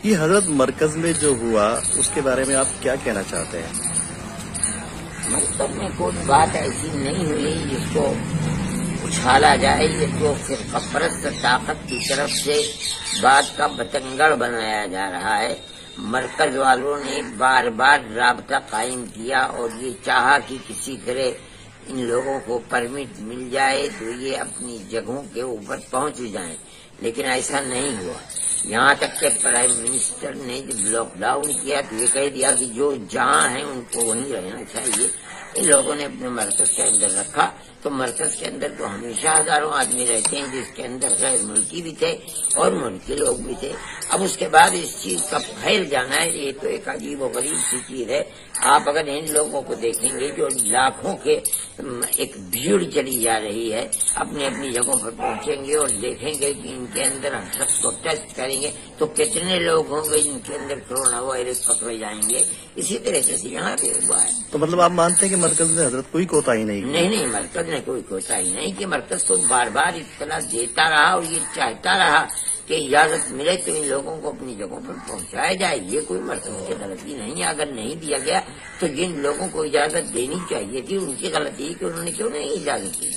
یہ حضرت مرکز میں جو ہوا اس کے بارے میں آپ کیا کہنا چاہتے ہیں؟ مرکز میں کوئی بات ایسی نہیں ہوئی جس کو اچھالا جائے، یہ تو فرقہ پرست طاقت کی طرف سے بات کا بتنگڑ بنایا جا رہا ہے۔ مرکز والوں نے بار بار رابطہ قائم کیا اور یہ چاہا کہ کسی طرح ان لوگوں کو پرمٹ مل جائے تو یہ اپنی جگہوں کے اوپر پہنچ جائیں، لیکن ایسا نہیں ہوا۔ یہاں تک کہ پرائم منسٹر نے جب لاک ڈاؤن کیا تو یہ کہہ دیا کہ جو جہاں ہیں ان کو وہیں رہنا چاہیے۔ ان لوگوں نے اپنے مرکز کے اندر رکھا تو مرکز کے اندر تو ہمیشہ ہزاروں آدمی رہتے ہیں، جس کے اندر غیر ملکی بھی تھے اور ملکی لوگ بھی تھے۔ اب اس کے بعد اس چیز کا پھیل جانا ہے، یہ تو ایک عجیب و غریب سی چیز ہے۔ آپ اگر ان لوگوں کو دیکھیں گے جو لاکھوں کے ایک بھیڑ چلی جا رہی ہے، اپنی اپنی جگہوں پر پہنچیں گے اور دیکھیں گے کہ ان کے اندر ہم شخص کو ٹیسٹ کریں گے تو کتنے لوگ ہوں گے جن کے اندر کورونا وائرس پکڑے جائیں گے۔ اسی طرح سے یہاں پہ ہوا ہے۔ تو مطلب آپ مانتے ہیں کہ مرکز نے حضرت کوئی کوتاہی نہیں کی؟ نہیں، مرکز نے کوئی کوتاہی نہیں کہ مرکز تو بار بار اطلاع دیتا رہا اور یہ چاہتا رہا کہ اجازت ملے تو ان لوگوں کو اپنی جگہوں پر پہنچایا جائے۔ یہ کوئی مرکز کی غلطی نہیں ہے۔ اگر نہیں دیا گیا تو جن لوگوں کو اجازت دینی چاہیے تھی ان کی غلطی کہ انہوں نے کیوں نہیں اجازت دی۔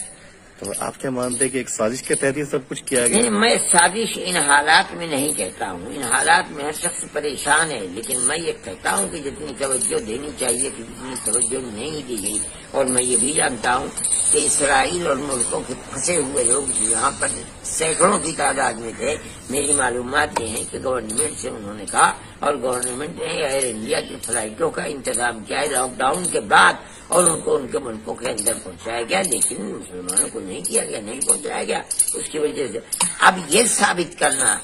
تو آپ کیا مانتے ہیں کہ ایک سازش کے تحت یہ سب کچھ کیا گیا؟ نہیں، میں سازش ان حالات میں نہیں کہتا ہوں۔ ان حالات میں ہر شخص پریشان ہے، لیکن میں یہ کہتا ہوں کہ جتنی توجہ دینی چاہیے کہ جتنی توجہ نہیں دی گئی۔ اور میں یہ بھی جانتا ہوں کہ اسرائیل اور ملکوں کے پھنسے ہوئے لوگ یہاں پر سینکڑوں کی تعداد میں تھے۔ میری معلومات یہ ہیں کہ گورنمنٹ سے انہوں نے کہا اور گورنمنٹ نے ایئر انڈیا کی فلائٹوں کا انتظام کیا ہے لاک ڈاؤن کے بعد، اور ان کو ان کے ملکوں کے اندر پہنچایا گیا، لیکن مسلمانوں کو نہیں کیا گیا، نہیں پہنچایا گیا۔ اس کی وجہ سے اب یہ ثابت کرنا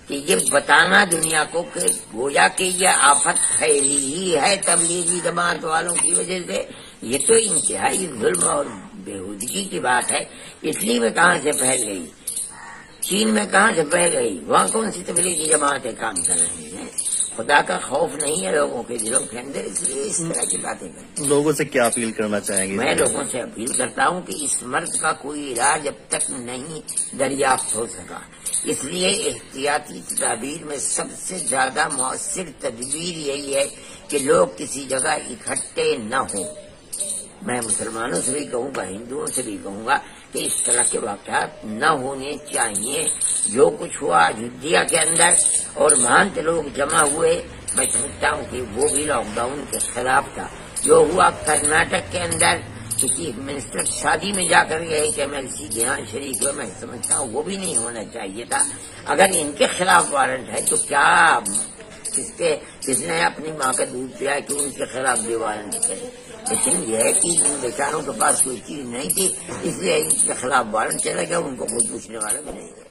کہ یہ بتانا دنیا کو کہ گویا کہ یہ آفت پھیلی ہی ہے تبلیغی جماعت والوں کی وجہ سے، یہ تو انتہائی ظلم اور بےہودگی کی بات ہے۔ اٹلی میں کہاں سے پھیل گئی، چین میں کہاں سے پھیل گئی، وہاں کون سی تبلیغی جماعتیں کام کر رہی ہیں؟ خدا کا خوف نہیں ہے لوگوں کے دلوں کے اندر، اس لیے اس طرح کی باتیں کریں۔ لوگوں سے کیا اپیل کرنا چاہیں گے؟ میں لوگوں سے اپیل کرتا ہوں کہ اس مرض کا کوئی علاج اب تک نہیں دریافت ہو سکا، اس لیے احتیاطی تدابیر میں سب سے زیادہ مؤثر تدبیر یہی ہے کہ لوگ کسی جگہ اکٹھے نہ ہوں۔ میں مسلمانوں سے بھی کہوں گا، ہندوؤں سے بھی کہوں گا کہ اس طرح کے واقعات نہ ہونے چاہیے۔ جو کچھ ہوا اجودھیا کے اندر اور مہانت لوگ جمع ہوئے، میں سمجھتا ہوں کہ وہ بھی لاک ڈاؤن کے خلاف تھا۔ جو ہوا کرناٹک کے اندر کہ چیف منسٹر شادی میں جا کر گئے کہ MLC کے یہاں شریک ہوئے، میں سمجھتا ہوں وہ بھی نہیں ہونا چاہیے تھا۔ اگر ان کے خلاف وارنٹ ہے تو کیا کس نے اپنی ماں کا دودھ پیا کہ ان کے خلاف بھی وارنٹ کرے؟ لیکن یہ ہے کہ ان بیچاروں کے پاس کوئی چیز نہیں تھی، اس لیے ان کے خلاف وارنٹ چلا گیا، ان کو کوئی پوچھنے والا بھی نہیں ہے۔